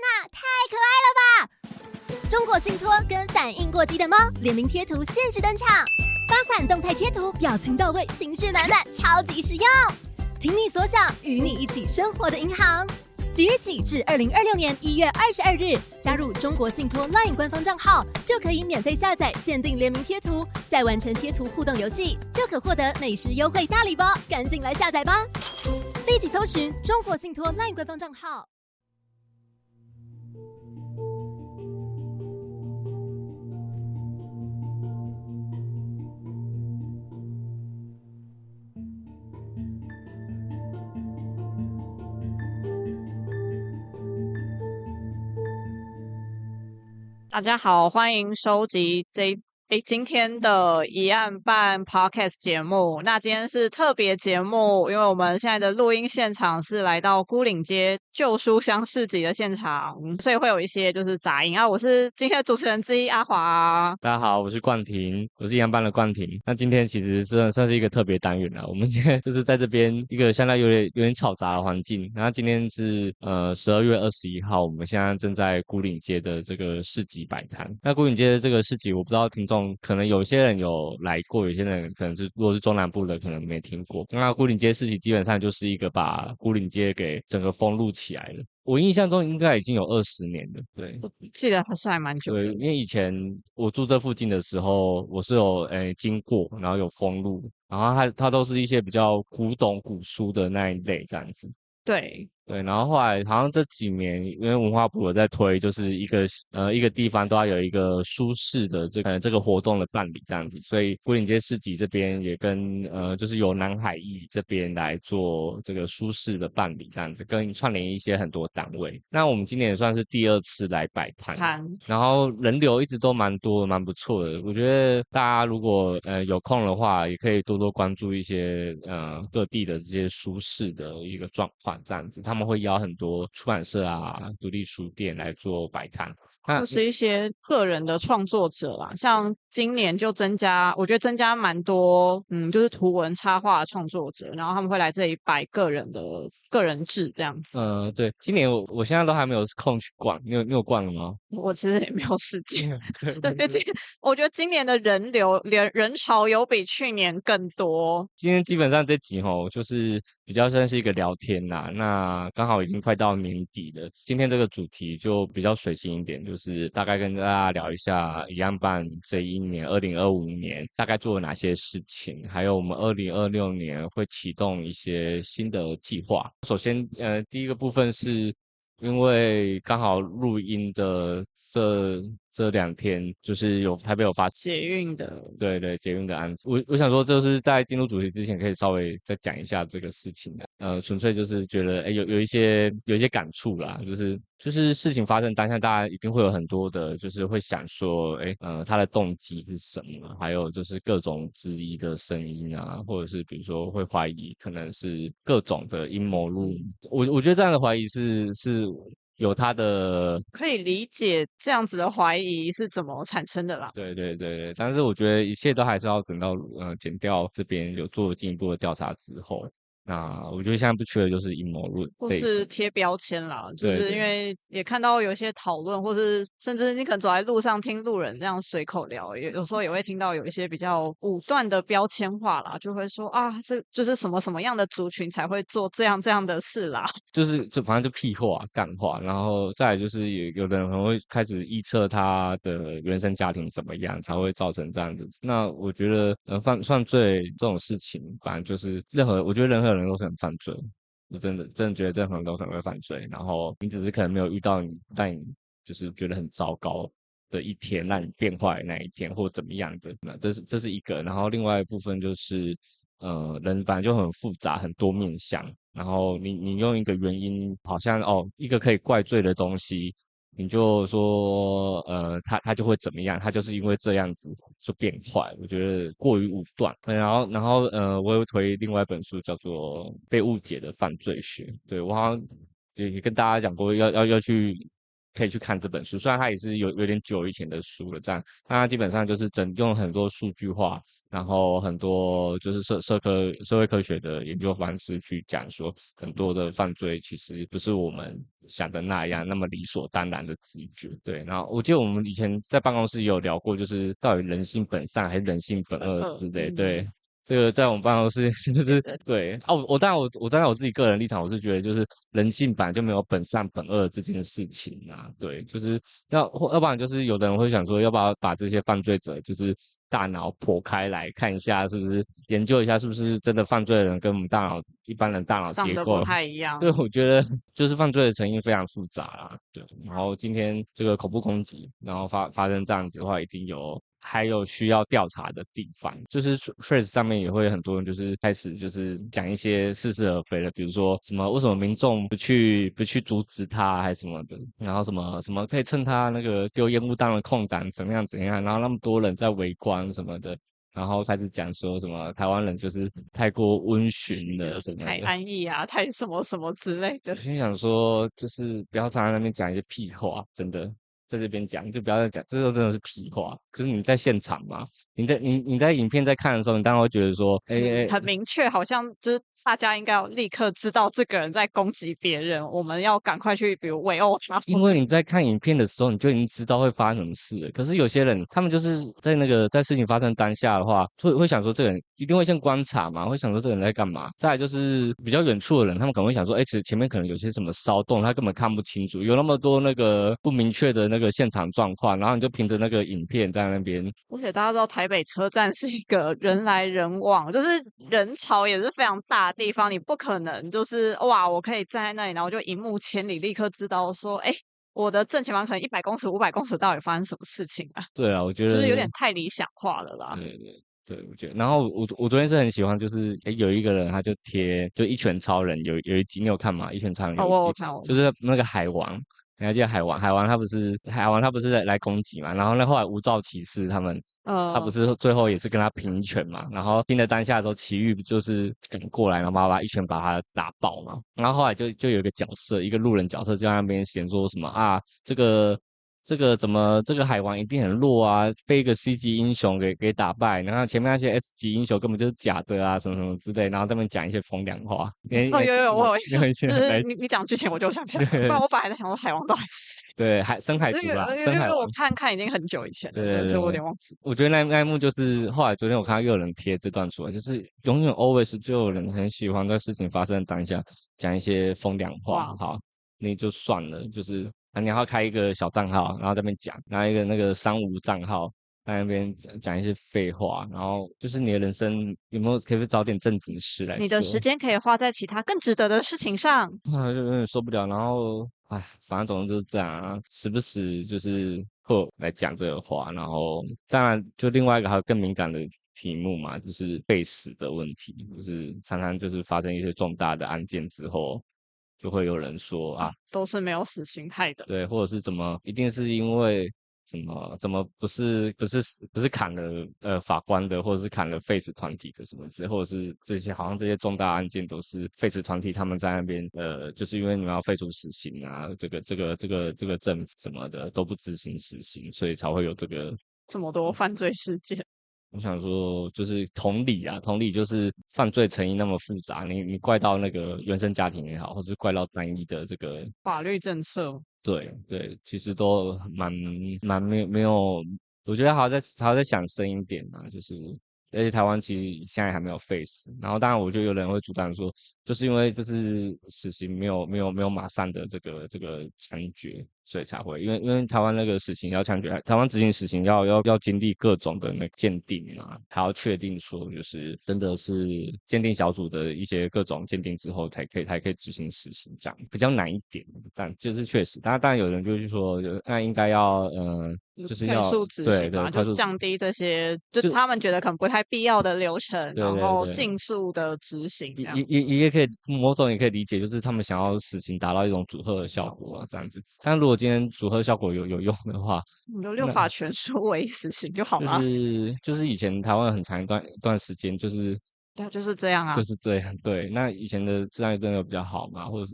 哪，太可爱了吧！中国信托跟反应过激的猫联名贴图限时登场，8款动态贴图，表情到位，情绪满满，超级实用。听你所想，与你一起生活的银行。即日起至2026年1月22日，加入中国信托 LINE 官方账号，就可以免费下载限定联名贴图，再完成贴图互动游戏，就可获得美食优惠大礼包，赶紧来下载吧！立即搜寻中国信托 LINE 官方账号。大家好，欢迎收集今天的疑案办 Podcast 节目。那今天是特别节目，因为我们现在的录音现场是来到牯岭街旧书香市集的现场，所以会有一些就是杂音啊。我是今天的主持人之一阿华。大家好，我是冠廷，我是疑案办的冠廷。那今天其实算是一个特别单元啦，我们今天就是在这边一个相当有点吵杂的环境。然后今天是12月21号，我们现在正在牯岭街的这个市集摆摊。那牯岭街的这个市集，我不知道听众可能有些人有来过，有些人可能是如果是中南部的可能没听过。那牯岭街市集基本上就是一个把牯岭街给整个封路起来了。我印象中应该已经有20年了，对，我记得还是还蛮久的。对，因为以前我住这附近的时候，我是有经过，然后有封路，然后它都是一些比较古董古书的那一类这样子。对，对，然后后来好像这几年，因为文化部有在推，就是一个地方都要有一个书市的这个活动的办理这样子，所以牯岭街市集这边也跟就是由南海驿这边来做这个书市的办理这样子，跟串联一些很多单位。那我们今年也算是第2次来摆摊，然后人流一直都蛮多，蛮不错的。我觉得大家如果有空的话，也可以多多关注一些各地的这些书市的一个状况这样子，他们会邀很多出版社啊、独立书店来做摆摊，或是一些个人的创作者啦，像今年就我觉得增加蛮多，就是图文插画的创作者，然后他们会来这里摆个人志这样子。对，今年我现在都还没有空去逛，你有逛了吗？我其实也没有时间，对，因为我觉得今年的人潮有比去年更多。今天基本上这集就是比较算是一个聊天啦，那刚好已经快到年底了，今天这个主题就比较随性一点，就是大概跟大家聊一下疑案办这一年2025年大概做了哪些事情，还有我们2026年会启动一些新的计划。首先第一个部分是因为刚好录音的这2天，就是台北有发捷运的，对捷运的案子，我想说，就是在进入主题之前，可以稍微再讲一下这个事情的。纯粹就是觉得，有一些感触啦，就是事情发生当下，大家一定会有很多的，就是会想说，他的动机是什么？还有就是各种质疑的声音啊，或者是比如说会怀疑，可能是各种的阴谋论。我觉得这样的怀疑是有他的可以理解这样子的怀疑是怎么产生的啦。对，但是我觉得一切都还是要等到检调这边有做进一步的调查之后。那我觉得现在不缺的就是阴谋论，或是贴标签啦，就是因为也看到有一些讨论，或是甚至你可能走在路上听路人这样随口聊，有时候也会听到有一些比较武断的标签化啦，就会说啊，这就是什么什么样的族群才会做这样的事啦，就反正就屁话、干话，然后再来就是有的人可能会开始臆测他的原生家庭怎么样才会造成这样子。那我觉得犯罪这种事情，反正就是我觉得任何人都是很犯罪。我真的觉得任何人都可能会犯罪，然后你只是可能没有遇到但你就是觉得很糟糕的一天，让你变坏的那一天，或怎么样的。那这是一个，然后另外一部分就是人本来就很复杂，很多面向，然后你用一个原因，好像一个可以怪罪的东西，你就说他就会怎么样，他就是因为这样子就变坏，我觉得过于武断。然后我有推另外一本书叫做《被误解的犯罪学》，对，我好像也跟大家讲过要去可以去看这本书。虽然它也是有点久以前的书了，这样，但它基本上就是用很多数据化，然后很多就是社会科学的研究方式去讲说，很多的犯罪其实不是我们想的那样那么理所当然的直觉。对，然后我记得我们以前在办公室也有聊过，就是到底人性本善还是人性本恶之类。对，这个在我们办公室就是对啊，我站在我自己个人立场，我是觉得就是人性本来就没有本善本恶这件事情啊。对，就是要不然就是有的人会想说，要不要把这些犯罪者就是大脑剖开来看一下，是不是研究一下是不是真的犯罪的人跟我们一般人大脑长得结构不太一样。对，我觉得就是犯罪的成因非常复杂啦。对，然后今天这个恐怖攻击，然后发生这样子的话，一定还有需要调查的地方。就是 Threads 上面也会很多人就是开始就是讲一些似是而非的，比如说为什么民众不去阻止他还是什么的，然后什么可以趁他那个丢烟雾弹的空档怎么样怎样，然后那么多人在围观什么的。然后开始讲说什么台湾人就是太过温驯了什么的，太安逸啊，太什么什么之类的。我心想说，就是不要常在那边讲一些屁话，真的在这边讲就不要再讲，这时候真的是屁话。可是你在现场嘛，你在影片在看的时候，你当然会觉得说，很明确，好像就是大家应该要立刻知道这个人在攻击别人，我们要赶快去比如围殴他。因为你在看影片的时候，你就已经知道会发生什么事了。可是有些人，他们就是在事情发生当下的话，会想说这个人一定会先观察嘛，会想说这个人在干嘛。再来就是比较远处的人，他们可能会想说，其实前面可能有些什么骚动，他根本看不清楚，有那么多那个不明确的那个现场状况，然后你就凭着那个影片在那边。而且大家知道台北车站是一个人来人往，就是人潮也是非常大的地方，你不可能就是哇，我可以站在那里，然后就一目千里，立刻知道说，我的正前方可能100公尺、500公尺到底发生什么事情啊？对啊，我觉得就是有点太理想化了啦。对，我觉得。然后我昨天是很喜欢，就是有一个人他就贴就一拳超人有一集你有看吗？一拳超人有一集，我有看，就是那个海王。你还记得海王他不是来攻击嘛？然后后来无照骑士他不是最后也是跟他拼一拳嘛？然后拼的当下的时候，奇遇就是赶过来，然后一拳把他打爆嘛。然后后来就有一个角色，一个路人角色就在那边闲说什么啊，怎么这个海王一定很弱啊？被一个 C 级英雄给打败，然后前面那些 S 级英雄根本就是假的啊，什么什么之类，然后在那边讲一些风凉话。有，我有印象，就是你你讲剧情我就想起来，不然我本来在想说海王到底是谁？对深海族啦，深海因为我王。看已经很久以前了，对，所以我有点忘记。我觉得那一幕就是后来昨天我看到又有人贴这段出来，就是永远 always 就有人很喜欢在事情发生的当下讲一些风凉话。好，那就算了，就是你要开一个小账号，然后在那边讲，拿一个那个商务账号在那边讲一些废话，然后就是你的人生有没有可以找点正经事来做？你的时间可以花在其他更值得的事情上。就有点受不了，然后反正总之就是这样啊，时不时就是会来讲这个话，然后当然就另外一个还有更敏感的题目嘛，就是被死的问题，就是常常就是发生一些重大的案件之后，就会有人说都是没有死刑害的。对，或者是一定是因为怎么不是砍了法官的，或者是砍了废死团体的什么之类，或者是好像这些重大案件都是废死团体他们在那边就是因为你们要废除死刑啊，这个政府什么的都不执行死刑，所以才会有这么多犯罪事件。我想说，就是同理就是犯罪成因那么复杂，你怪到那个原生家庭也好，或者是怪到单一的这个法律政策。对，其实都蛮没有，我觉得还要再想深一点嘛，就是而且台湾其实现在还没有废死，然后当然我觉得有人会主张说，就是因为就是死刑没有马上的这个枪决，所以才会，因为台湾那个死刑要枪决，台湾执行死刑要经历各种的那个鉴定嘛，还要确定说就是真的是鉴定小组的一些各种鉴定之后才可以执行死刑，这样比较难一点，但就是确实，当然有人就去说，那应该要就是要快速执行嘛，就降低这些，就他们觉得可能不太必要的流程，然后尽速的执行。也可以某种也可以理解，就是他们想要死刑达到一种组合的效果啊，这样子。但如果今天组合效果有用的话，你就六法全书为死刑就好了。就是以前台湾很长一段时间就是对，就是这样啊，就是这样。对，那以前的治安真的比较好嘛，或者是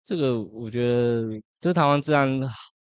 这个我觉得就是台湾治安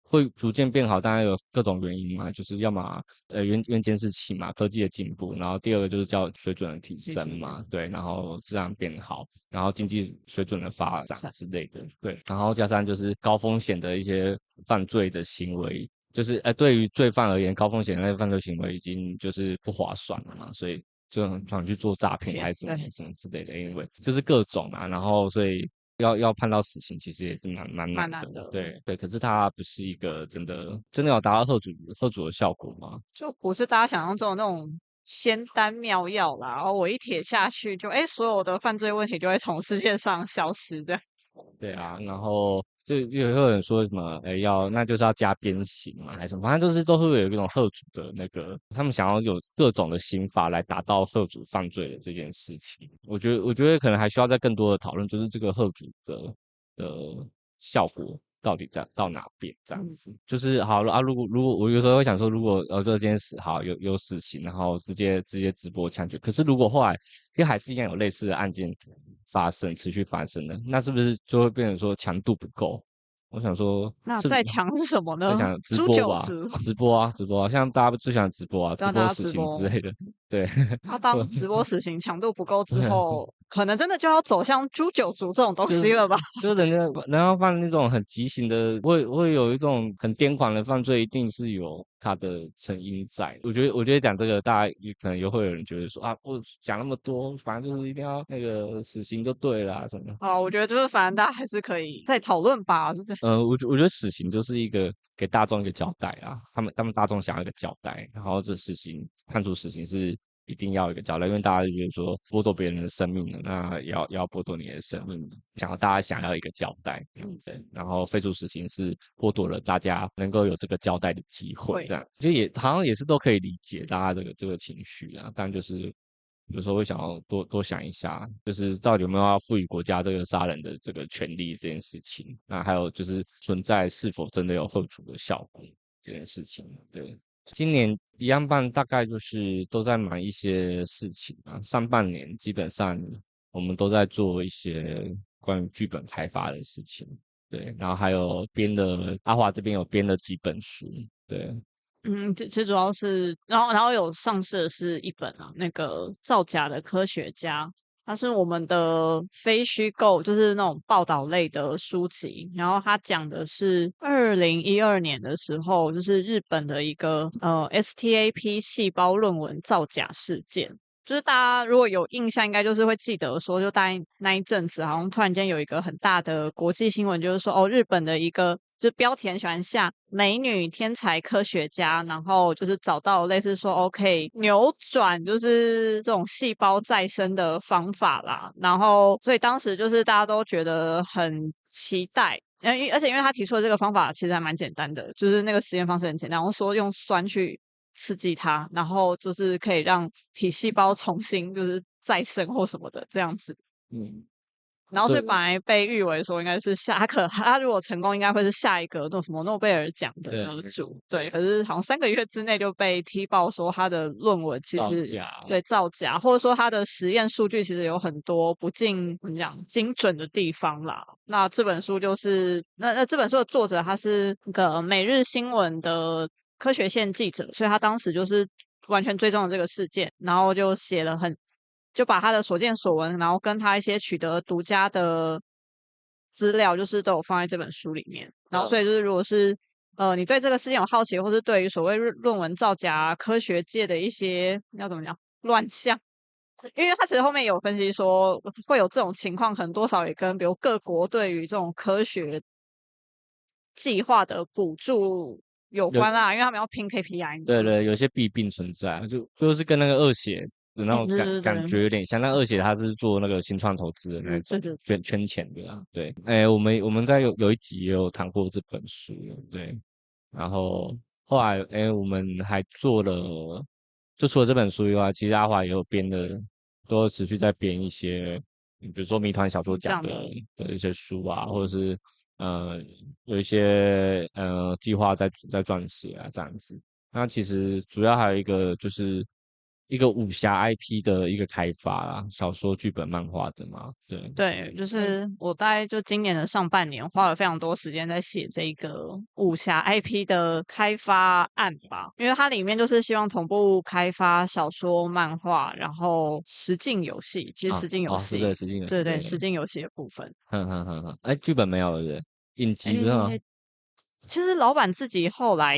会逐渐变好，当然有各种原因嘛，就是要么因为监视器嘛，科技的进步，然后第二个就是教育水准的提升嘛，对，然后治安变好，然后经济水准的发展之类的，对，然后加上就是高风险的一些犯罪的行为。就是对于罪犯而言，高风险的那个犯罪行为已经就是不划算了嘛，所以就很想去做诈骗还是什么之类的，因为就是各种啊，然后所以要判到死刑，其实也是蛮难的，对对。可是它不是一个真的有达到吓阻的效果吗？就不是大家想象中的那种仙丹妙药啦，然后我一帖下去就所有的犯罪问题就会从世界上消失这样子。对啊，然后就有人说什么，那就是要加鞭刑嘛，还是什么，反正就是都会有一种吓阻的那个，他们想要有各种的刑法来达到吓阻犯罪的这件事情。我觉得可能还需要再更多的讨论，就是这个吓阻的效果到底到哪边这样子。就是好了啊，如果我有时候会想说，如果这件事好有死刑，然后直接直播枪决，可是如果后来因为还是一样有类似的案件持续发生的，那是不是就会变成说强度不够？我想说，那再强是什么呢？再强直诛播吧，九族，直播啊，像大家最喜欢直播啊，直让大家播死刑直播。之类的，对。那当直播死刑强度不够之后，可能真的就要走向诛九族这种东西了吧？就是人家犯那种很极刑的，会有一种很癫狂的犯罪，一定是有它的成因在。我觉得讲这个，大家可能又会有人觉得说啊，我讲那么多，反正就是一定要那个死刑就对了啊什么。我觉得就是反正大家还是可以再讨论吧，就是我觉得死刑就是一个给大众一个交代啊，他们大众想要一个交代，然后这判处死刑是一定要有一个交代，因为大家就觉得说剥夺别人的生命了，那也要剥夺你的生命，大家想要一个交代这样子，然后废除死刑是剥夺了大家能够有这个交代的机会，这样就好像也是都可以理解大家这个情绪啊，但就是有时候会想要多想一下，就是到底有没有要赋予国家这个杀人的这个权利这件事情，那还有就是存在是否真的有吓阻的效果这件事情，对。今年一样半大概就是都在忙一些事情啊，上半年基本上我们都在做一些关于剧本开发的事情，对，然后还有阿华这边有编了几本书，对。其实主要是，然后有上市的是一本那个造假的科学家，它是我们的非虚构，就是那种报道类的书籍。然后它讲的是2012年的时候，就是日本的一个STAP 细胞论文造假事件。就是大家如果有印象，应该就是会记得说，就大概那一阵子，好像突然间有一个很大的国际新闻，就是说日本的一个就标题很喜欢下美女天才科学家，然后就是找到类似说OK 扭转就是这种细胞再生的方法啦，然后所以当时就是大家都觉得很期待。而且因为他提出的这个方法其实还蛮简单的，就是那个实验方式很简单，然后说用酸去刺激它，然后就是可以让体细胞重新就是再生或什么的这样子。然后所以本来被誉为说应该是他如果成功应该会是下一个那种什么诺贝尔奖的得主，对。可是好像3个月之内就被踢爆说他的论文其实造假，或者说他的实验数据其实有很多不尽怎么讲精准的地方啦。那这本书就是那这本书的作者他是那个每日新闻的科学线记者，所以他当时就是完全追踪了这个事件，然后就写了就把他的所见所闻，然后跟他一些取得独家的资料，就是都有放在这本书里面。然后所以就是如果是你对这个事件有好奇，或是对于所谓论文造假、科学界的一些要怎么讲乱象，因为他其实后面有分析说会有这种情况，可能多少也跟比如各国对于这种科学计划的补助有关啦，因为他们要拼 KPI。对，有些弊病存在，就是跟那个恶血的那种感觉有点像。那恶血他是做那个新创投资的那种圈钱的啊。对，我们在有一集也有谈过这本书，对。然后后来我们还做了，就除了这本书以外，其实阿华也有编的，都持续在编一些，比如说谜团小说奖的一些书啊，或者是有一些计划在撰写啊这样子。那其实主要还有一个就是一个武侠 IP 的一个开发啦，小说、剧本、漫画的嘛，对。对，就是我大概就今年的上半年花了非常多时间在写这个武侠 IP 的开发案吧，因为它里面就是希望同步开发小说、漫画，然后实境游戏，其实实境游是对，戏，实境游戏，对对，对，实境游戏的部分。哎，剧本没有了，对不对？影集不是吗？诶，其实老板自己后来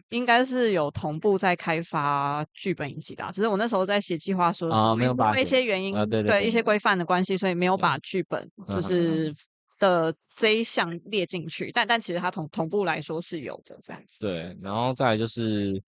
应该是有同步在开发剧本以及的啊，只是我那时候在写计划书的时候，没有把它写，因为一些原因，对对对，对一些规范的关系，所以没有对，把剧本就嗯是的这一项列进去，但其实它同步来说是有的这样子。对，然后再来就是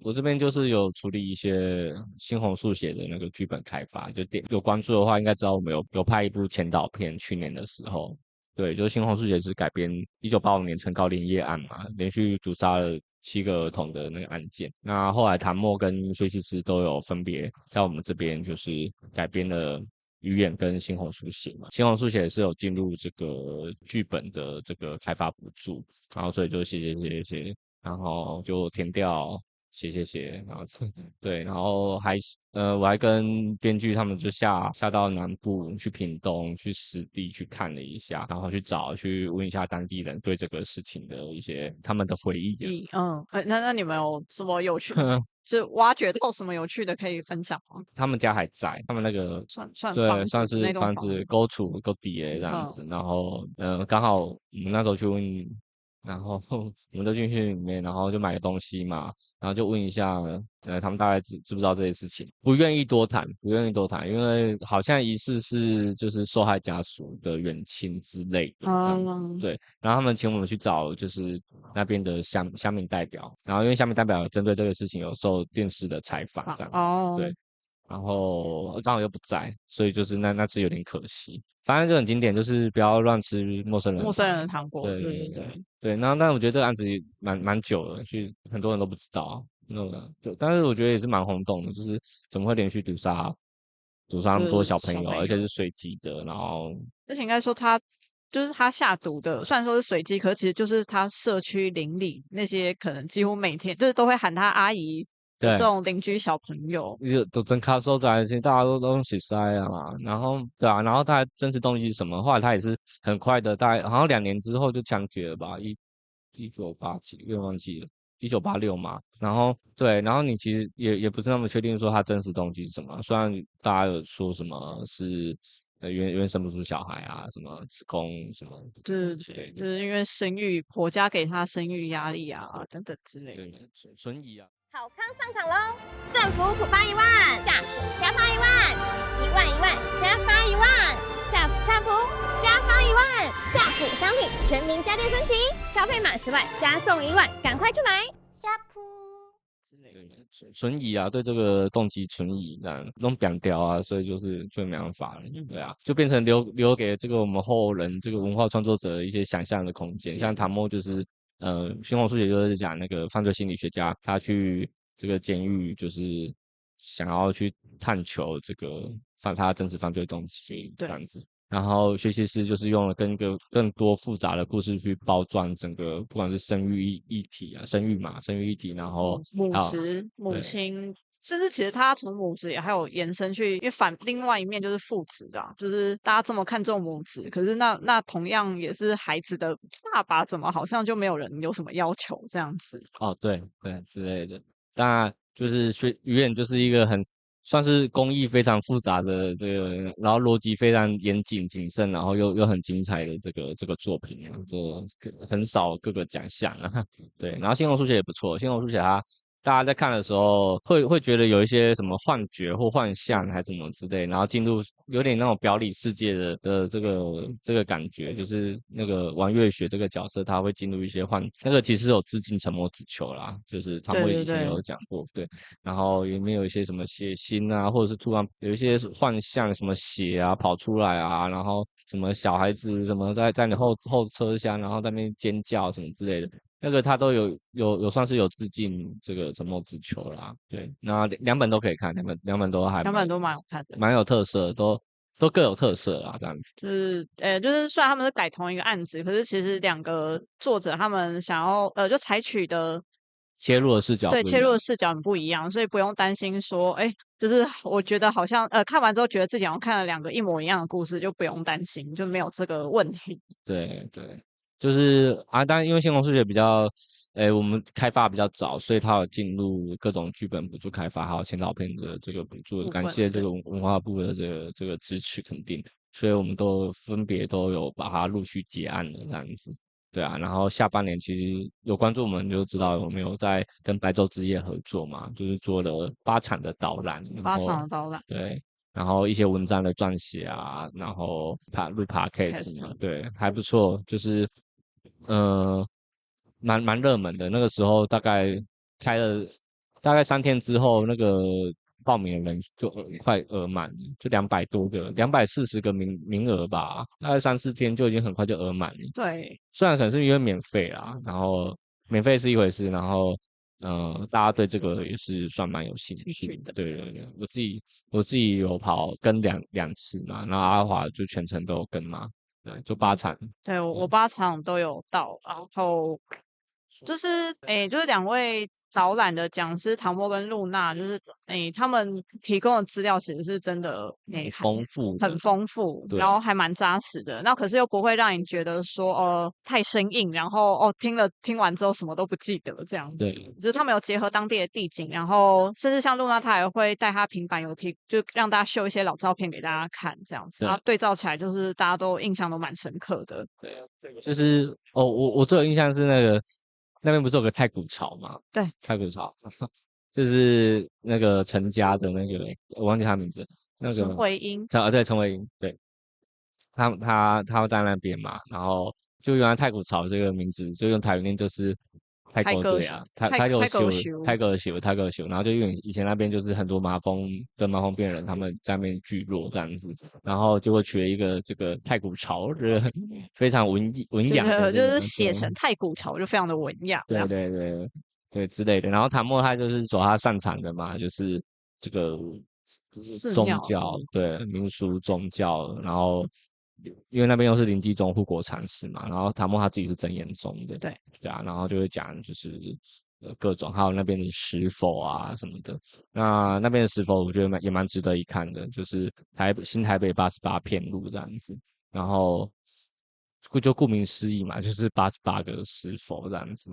我这边就是有处理一些猩红速写的那个剧本开发，就有关注的话，应该知道我们有拍一部前导片，去年的时候，对，就是猩红速写是改编1985年陈高连夜案嘛，连续毒杀了7个儿童的那个案件。那后来谭墨跟薛西斯都有分别在我们这边就是改编了鱼眼跟猩红书写嘛，猩红书写是有进入这个剧本的这个开发补助，然后所以就写，然后就填掉写，然后对，然后我还跟编剧他们就下到南部去屏东去实地去看了一下，然后去问一下当地人对这个事情的一些他们的回忆啊。那你们有什么有趣，就是挖掘到什么有趣的可以分享吗？他们家还在，他们那个算对，房子算是那栋房子房子，勾处勾底这样子，然后刚好我们那时候去问，然后我们都进去里面，然后就买个东西嘛，然后就问一下，他们大概知不知道这些事情，不愿意多谈，不愿意多谈，因为好像疑似是就是受害家属的远亲之类的这样子，对，然后他们请我们去找就是那边的乡民代表，然后因为乡民代表针对这个事情有受电视的采访这样子，对。然后刚好又不在，所以就是那次有点可惜。反正就很经典，就是不要乱吃陌生人的陌生人的糖。糖果，对对对对，对，但我觉得这个案子也蛮久了，很多人都不知道。那个就，但是我觉得也是蛮轰动的，就是怎么会连续毒杀那么多就是小朋友，小朋友，而且是随机的，然后而且应该说他下毒的，虽然说是随机，可是其实就是他社区邻里那些可能几乎每天就是都会喊他阿姨的这对，种邻居小朋友，就都真卡收在一起，大家都用起塞啊嘛，然后对啊，然后他真实动机是什么？后来他也是很快的，大概好像2年之后就枪决了吧，1987，有点忘记了。1986嘛，然后对，然后你其实也不是那么确定说他真实动机是什么，虽然大家有说什么是原生不出小孩啊，什么子宫什么对之类的，就是因为婆家给他生育压力啊等等之类的。对，存疑啊。好康上场喽！政府普发1万，下普加发1万，1万加发1万，下普加发1万，下普商品全民家电升级，消费满10万加送1万，赶快去买！下普。存疑啊，对这个动机存疑，这样弄扁掉啊，所以就没办法了，对啊，就变成留给这个我们后人这个文化创作者一些想象的空间。像唐墨就是猩红书写就是讲那个犯罪心理学家，他去这个监狱就是想要去探求这个他真实犯罪动机这样子。然后学习师就是用了更多复杂的故事去包装整个，不管是生育议题啊，生育议题，然后母亲，甚至其实他从母职也还有延伸去，因为另外一面就是父职啊，就是大家这么看重母职，可是那同样也是孩子的爸爸，怎么好像就没有人有什么要求这样子？对之类的。当然，就是鱼眼就是一个算是工艺非常复杂的这个，然后逻辑非常严谨谨慎，然后又很精彩的这个作品啊，这很少各个奖项啊。对，然后猩红书写也不错，猩红书写大家在看的时候会觉得有一些什么幻觉或幻象还是什么之类，然后进入有点那种表里世界的这个感觉，就是那个王月雪这个角色他会进入一些那个其实有致敬《沉默之球》啦，就是他们以前有讲过，对，然后里面有一些什么血腥啊，或者是突然有一些幻象，什么血啊跑出来啊，然后什么小孩子什么在你后车厢，然后在那边尖叫什么之类的。那个他都有算是有致敬这个《沉默之球》啦，对，那两本都可以看，两本都蛮好看的，蛮有特色，都各有特色啦，这样子。就是虽然他们是改同一个案子，可是其实两个作者他们想要就采取的切入的视角对，切入不一样。的视角很不一样，所以不用担心说，哎，就是我觉得好像看完之后觉得自己好像看了2个一模一样的故事，就不用担心，就没有这个问题。对对，就是啊，当然因为星空数学比较，我们开发比较早，所以它有进入各种剧本补助开发，还有前导片的这个补助，部分感谢这对个文化部的这个支持肯定，所以我们都分别都有把它陆续结案了这样子。对啊，然后下半年其实有关注我们就知道我们有在跟白昼之夜合作嘛，就是做了8场的导览，然8场后的导览对，然后一些文章的撰写啊，然后录 podcast 嘛，对，还不错，就是呃蛮热门的。那个时候开了大概3天之后，那个报名的人就快额满了，就200多个240个名额吧，大概3、4天就已经很快就额满了。对，虽然可能是因为免费啦，然后免费是一回事，然后大家对这个也是算蛮有兴趣的。对对对，我自己有跑跟两次嘛，然后阿华就全程都有跟嘛，对，就8场。对我对8场都有到，然后就是就是2位导览的讲师唐波跟露娜，就是他们提供的资料其实是真的丰富很的，丰富，对然后还蛮扎实的。那可是又不会让你觉得说太生硬，然后听完之后什么都不记得这样子。对就是他们有结合当地的地景，然后甚至像露娜，她还会带她平板就让大家秀一些老照片给大家看这样子，对然后对照起来就是大家都印象都蛮深刻的。对，就是我最有印象是那边不是有个太古巢嘛？对，太古巢就是那个陈家的那个，我忘记他名字，那陈个回音。对陈伟英，对，他在那边嘛，然后就原来太古巢这个名字就用台语念就是太泰戈狗对啊，太狗秀泰戈修，太狗秀，然后就因为以前那边就是很多麻风跟麻风病人他们在那边聚落这样子，然后就会取了一个这个太古巢，就是非常文就雅的这个是就是写成太古潮，就非常的文雅这对样。对对对之类的。然后唐默他就是走他擅长的嘛，就是这个宗寺庙，教，对民俗宗教，然后因为那边又是临济宗护国禅师嘛，然后唐默他自己是真言宗的，对对啊，然后就会讲就是各种，还有那边的石佛啊什么的。那边的石佛我觉得也蛮值得一看的，就是新台北88片路这样子，然后就顾名思义嘛，就是88个石佛这样子。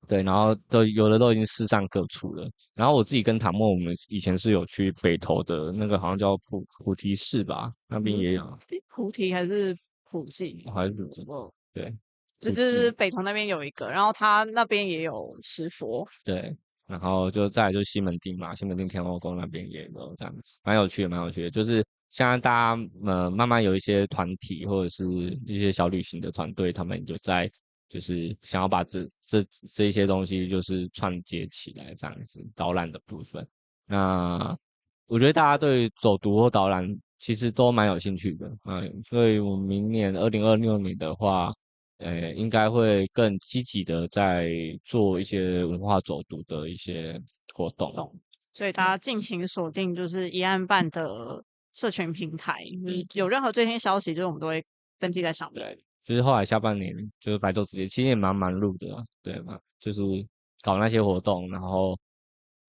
对，然后有的都已经四散各处了。然后我自己跟唐默，我们以前是有去北投的那个，好像叫菩提寺吧，那边也有，菩提还是普济？还是不知道。对，就是北投那边有一个，然后他那边也有石佛。对，然后就再来就是西门町嘛，西门町天后宫那边也有这样，蛮有趣的，蛮有趣的。就是现在大家慢慢有一些团体或者是一些小旅行的团队，他们就在就是想要把这一些东西就是串接起来这样子，导览的部分。那我觉得大家对走读或导览其实都蛮有兴趣的，所以我明年2026年的话。应该会更积极的在做一些文化走读的一些活动。所以大家敬请锁定就是一案办的社群平台，有任何最新消息，就是我们都会登记在上面。对，就是后来下半年就是白昼之夜，其实也蛮忙碌的啊，对嘛，就是搞那些活动，然后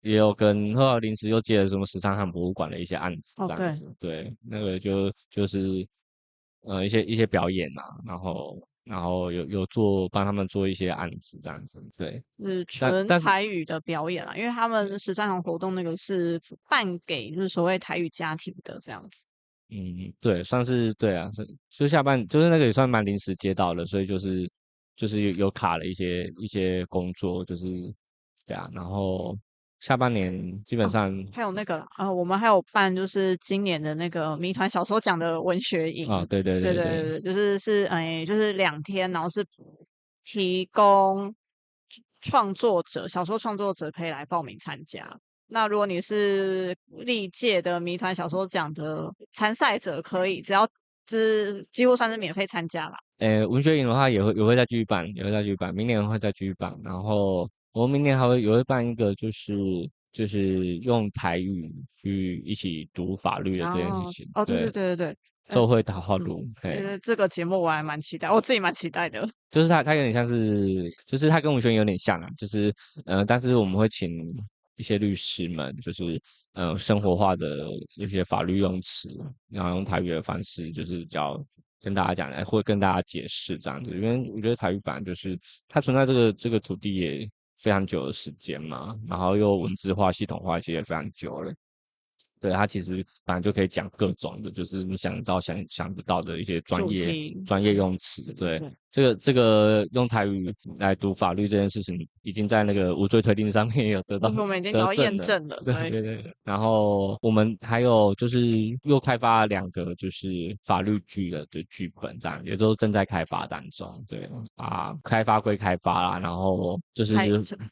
也有跟后来临时又接了什么十三汉博物馆的一些案子，这样子，对，那个就是一些表演啊，然后有帮他们做一些案子这样子，对，是纯但是台语的表演啊，因为他们13场活动那个是办给就是所谓台语家庭的这样子。对，算是对啊，就下半就是那个也算蛮临时接到的，所以就是有卡了一些工作，就是对啊，然后下半年基本上还有那个我们还有办就是今年的那个谜团小说奖的文学营。对对对对对，对，就是2天，然后是提供小说创作者可以来报名参加。那如果你是历届的谜团小说奖的参赛者，可以只要就是几乎算是免费参加啦。文学营的话也会再继续办，也会再继续办，明年会再继续办，然后我们明年也会办一个就就是用台语去一起读法律的这件事情。对对对，对对对，奏会打话录，这个节目我还蛮期待，我自己蛮期待的。就是他有点像是，就是他跟文轩有点像啊，就是但是我们会请一些律师们，就是生活化的一些法律用词，然后用台语的方式，就是跟大家讲，会跟大家解释这样子。因为我觉得台语本来就是它存在这个土地也非常久的时间嘛，然后又文字化、系统化其实也非常久了。对，它其实本来就可以讲各种的，就是你想得到想不到的一些专业用词。对，这个用台语来读法律这件事情，已经在那个无罪推定上面也有得到我们已经得到验证了。对对对。然后我们还有就是又开发了2个就是法律剧的剧本，这样也都正在开发当中。对啊，开发归开发啦，然后就是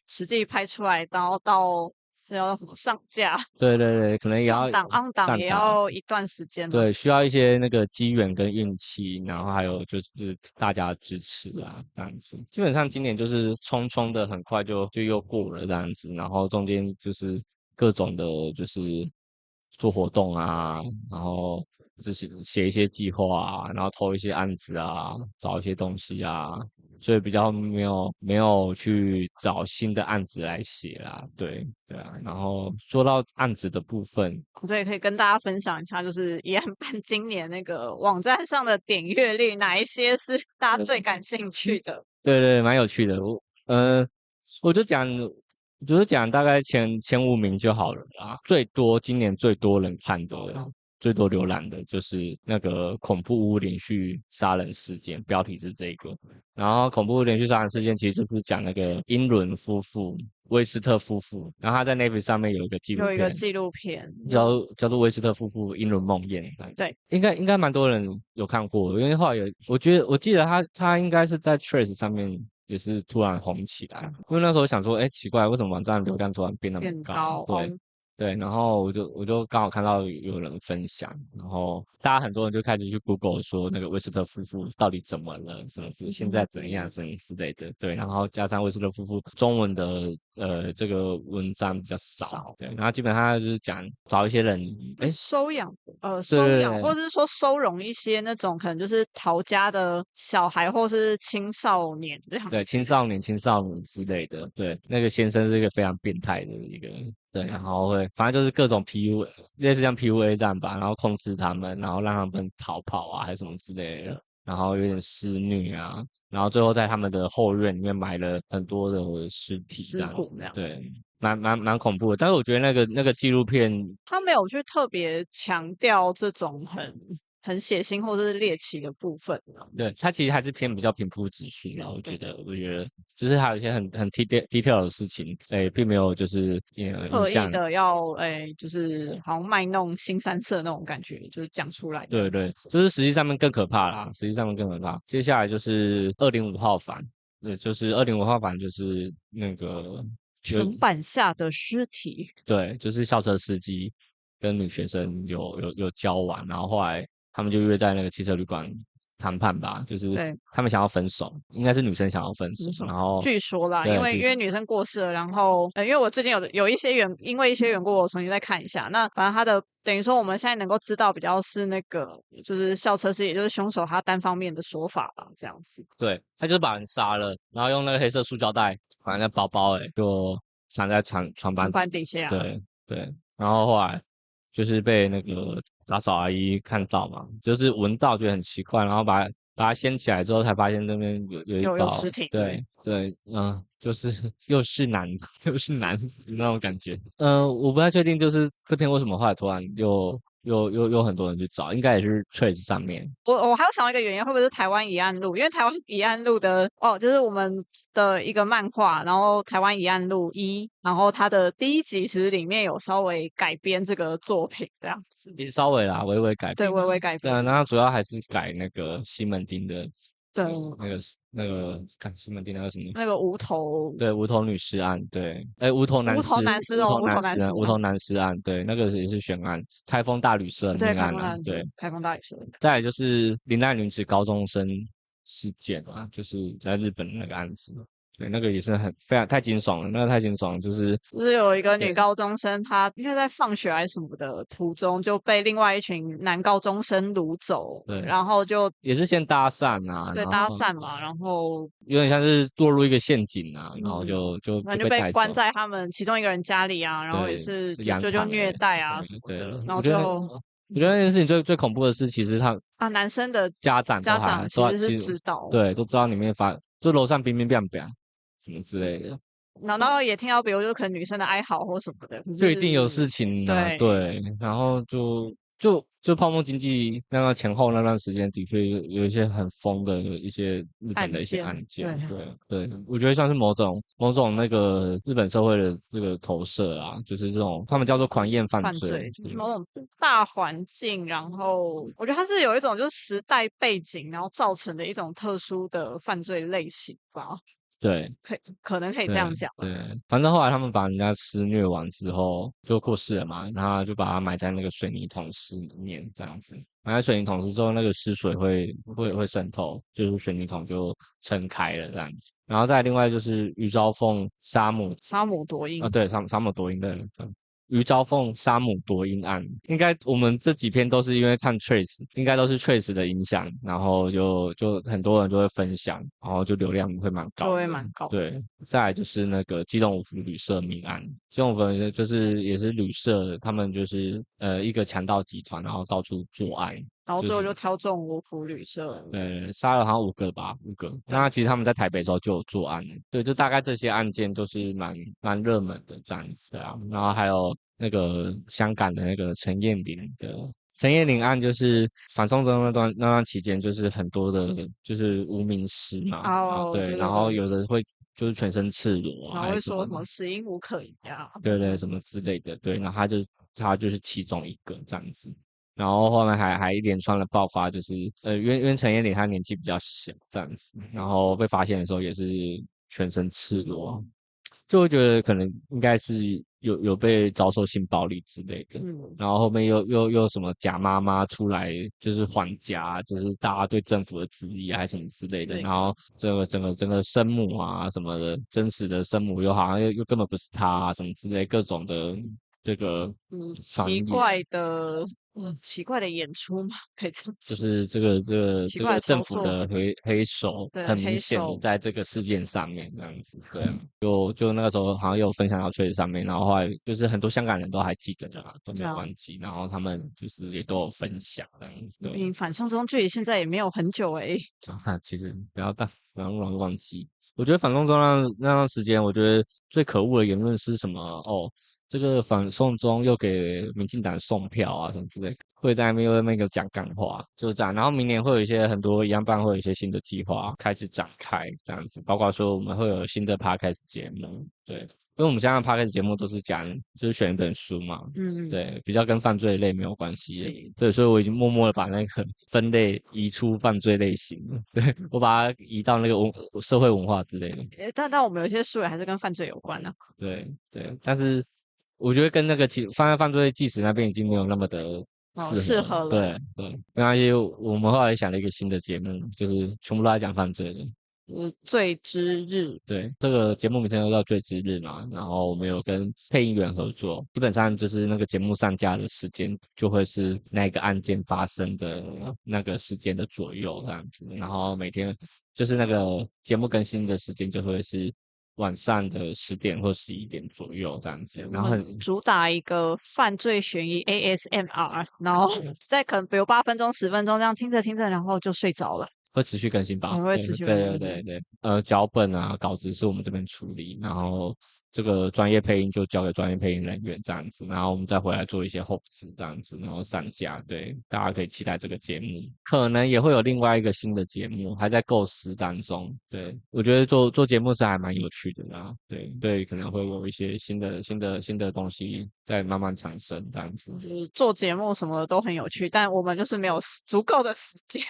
实际拍出来，然后到要上架，对对对，可能也要上档也要一段时间。对，需要一些那个机缘跟运气，然后还有就是大家的支持啊，这样子。基本上今年就是匆匆的，很快就又过了这样子，然后中间就是各种的，就是做活动啊，然后就是写一些计划啊，然后投一些案子啊，找一些东西啊，所以比较没有去找新的案子来写啦。对对啊，然后说到案子的部分，我这也可以跟大家分享一下，就是宜安办今年那个网站上的点阅率，哪一些是大家最感兴趣的？对对，蛮有趣的。我就讲大概前5名就好了啦。今年最多人看的、最多浏览的就是那个恐怖屋连续杀人事件，标题是这个。然后恐怖连续杀人事件其实就是讲那个英伦夫妇、威斯特夫妇，然后他在 Netflix 上面有一个纪录片，叫做威斯特夫妇英伦梦魇。对，应该蛮多人有看过，因为后来我记得他应该是在 Threads 上面。也是突然红起来，因为那时候想说，奇怪，为什么网站流量突然变那么高？对。对，然后我就刚好看到有人分享，然后大家很多人就开始去 Google 说那个威斯特夫妇到底怎么了，什么现在怎样什么之类的。对，然后加上威斯特夫妇中文的这个文章比较少，对，然后基本上就是找一些人收养对或者是说收容一些那种可能就是逃家的小孩或是青少年这样。对，青少年之类的。对，那个先生是一个非常变态的一个。对，然后反正就是各种 PUA，类似像 PUA 这样吧，然后控制他们，然后让他们逃跑啊，还是什么之类的，然后有点施虐啊，然后最后在他们的后院里面埋了很多的尸体这样子，对，蛮恐怖的。但是我觉得那个纪录片，他没有去特别强调这种很血腥或者是猎奇的部分。对，它其实还是比较平铺直叙啦。我觉得就是还有一些很detail 的事情，并没有就是刻意的要就是好像卖弄腥膻色那种感觉，就是讲出来。对对，就是实际上面更可怕啦，接下来就是205号房，就是205号房就是那个层板下的尸体。对，就是校车司机跟女学生有交往，然后后来他们就约在那个汽车旅馆谈判吧，就是他们想要分手，应该是女生想要分手，然后据说啦，因为女生过世了，然后因为我最近有一些因为一些缘故，我重新再看一下。那反正他的等于说我们现在能够知道比较是那个就是校车司机，也就是凶手他单方面的说法吧，这样子。对，他就是把人杀了，然后用那个黑色塑胶袋把那包包就藏在床板底下。对对，然后后来就是被那个打扫阿姨看到嘛，就是闻到觉得很奇怪，然后把它掀起来之后，才发现那边有尸体。对，就是又是男那种感觉。我不太确定，就是这篇为什么后来突然又很多人去找，应该也是 Threads 上面。我还有想到一个原因，会不会是台湾疑案录？因为台湾疑案录的就是我们的一个漫画，然后台湾疑案录1，然后它的第1集其实里面有稍微改编这个作品这样子。也是稍微啦，微微改编。对，微微改编。对，然后主要还是改那个西门町的。对，那个看西门町那个什么？那个无头女尸案，对，无头男尸案，对，那个也是悬案，开封大旅社那案啊，对，开封大旅社。再来就是林奈女子高中生事件啊，就是在日本那个案子，对，那个也是非常太惊悚了，那个太惊悚了，就是就是有一个女对高中生，她应该在放学还是什么的途中就被另外一群男高中生掳走，对，然后就也是先搭讪啊，对然后搭讪嘛，然后有点像是堕入一个陷阱啊，然后可能就被带走，被关在他们其中一个人家里啊，然后也对，是阳就虐台，待啊什么对对，的，然后最后我觉得那件事情最恐怖的是，其实男生的家长家长其实是其实知道，对都知道里面就楼上冰冰冰冰什么之类的，然后也听到比如就可能女生的哀嚎或什么的，可就一定有事是情啊，对对，然后就泡沫经济那段前后那段时间，的确有一些很疯的一些日本的一些案件，对，我觉得算是某种那个日本社会的这个投射啊，就是这种他们叫做狂宴犯罪，就是某种大环境，然后我觉得它是有一种就是时代背景，然后造成的一种特殊的犯罪类型吧，对。可能可以这对样讲吧。对，反正后来他们把人家施虐完之后就过世了嘛，然后就把它埋在那个水泥桶室里面，这样子。埋在水泥桶室之后，那个湿水会渗透，就是水泥桶就撑开了这样子。然后再另外就是余昭凤沙姆多啊，因，对，沙漠夺音的余昭凤杀母夺阴案，应该我们这几篇都是因为看 Trace，应该都是 Trace 的影响，然后就很多人就会分享，然后就流量会蛮高就的。会蛮高。对，再来就是那个基隆五福旅社命案，基隆五福就是也是旅社，他们就是一个强盗集团，然后到处作案，然后就是最后就挑中五福旅社，杀了好像5个吧，5个。那其实他们在台北的时候就有作案，对，就大概这些案件都是蛮热门的这样子啊。然后还有那个香港的那个陈燕玲案，就是反送中那段期间，就是很多的，就是无名尸嘛，然后对，然后有的会就是全身赤裸啊，然后会说什还是什么的，么死因无可疑啊，对对，什么之类的，对，然后他就是其中一个这样子。然后后面还一连串的爆发，就是因为陈彦霖他年纪比较小这样子，然后被发现的时候也是全身赤裸，就会觉得可能应该是有被遭受性暴力之类的，然后后面又什么假妈妈出来就是还价，就是大家对政府的质疑还是什么之类的，然后整个生母啊什么的，真实的生母又好像又根本不是他啊什么之类各种的这个传言。奇怪的演出嘛，可以这样讲，就是这个奇怪的操作，政府的黑手对，很明黑手，显的在这个事件上面这样子，对啊，就那个时候好像有分享到推特上面，然后后来就是很多香港人都还记得的啦，都没有忘记，然后他们就是也都有分享这样子，对，反送中距离现在也没有很久诶，其实不要容易忘记。我觉得反送中那段时间，我觉得最可恶的言论是什么？哦，这个反送中又给民进党送票啊，什么之类的，会在那边讲干话，就这样。然后明年会有一些很多一样办会有一些新的计划开始展开，这样子，包括说我们会有新的 podcast 节目，对。因为我们现在 podcast 节目都是讲，就是选一本书嘛，对，比较跟犯罪类没有关系的，对，所以我已经默默的把那个分类移出犯罪类型了，对，我把它移到那个社会文化之类的，但我们有些书也还是跟犯罪有关呢，对对，但是我觉得跟那个放在犯罪纪实那边已经没有那么的适合了，适合了，对对，没关系，我们后来想了一个新的节目，就是全部都在讲犯罪的。罪之日，对，这个节目名称又叫《罪之日》嘛，然后我们有跟配音员合作，基本上就是那个节目上架的时间就会是那个案件发生的那个时间的左右这样子，然后每天就是那个节目更新的时间就会是晚上的10点或11点左右这样子，然后主打一个犯罪悬疑 ASMR，然后再可能比如8分钟、10分钟这样听着听着，然后就睡着了。会持续更新吧？会持续更新。对，脚本啊、稿子是我们这边处理，然后这个专业配音就交给专业配音人员这样子，然后我们再回来做一些后置这样子，然后上架。对，大家可以期待这个节目，可能也会有另外一个新的节目，还在构思当中。对，我觉得做节目是还蛮有趣的啦。对，可能会有一些新的东西在慢慢产生这样子。就是做节目什么的都很有趣，但我们就是没有足够的时间。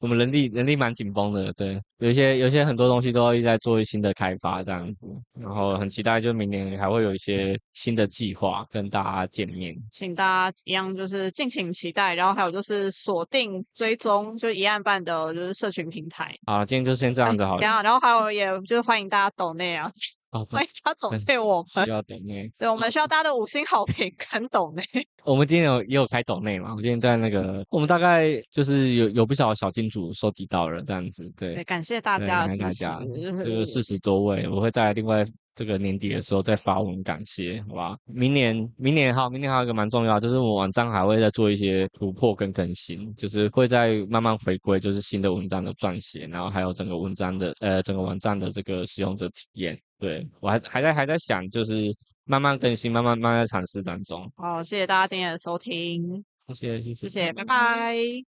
我们人力蛮紧绷的，对，有一些很多东西都要一直在做新的开发这样子，然后后很期待，就明年还会有一些新的计划跟大家见面。请大家一样就是敬请期待，然后还有就是锁定追踪，就一案办的就是社群平台。好，今天就先这样子好了。然后还有也就是欢迎大家抖内啊，好，欢迎大家抖内我们，需要抖内。对，我们需要大家的5星好评跟抖内。我们今天也有开抖内嘛？我今天在那个，我们大概就是有不少小金主收集到了这样子，对，对，感谢大对，家的支持。感谢大家，这个40多位，我会在另外这个年底的时候再发文感谢，好吧？明年还有一个蛮重要的，就是我们网站还会再做一些突破跟更新，就是会再慢慢回归，就是新的文章的撰写，然后还有整个网站的这个使用者体验。对，我还在想，就是慢慢更新，慢慢在尝试当中。好，谢谢大家今天的收听，谢谢，谢谢，拜拜。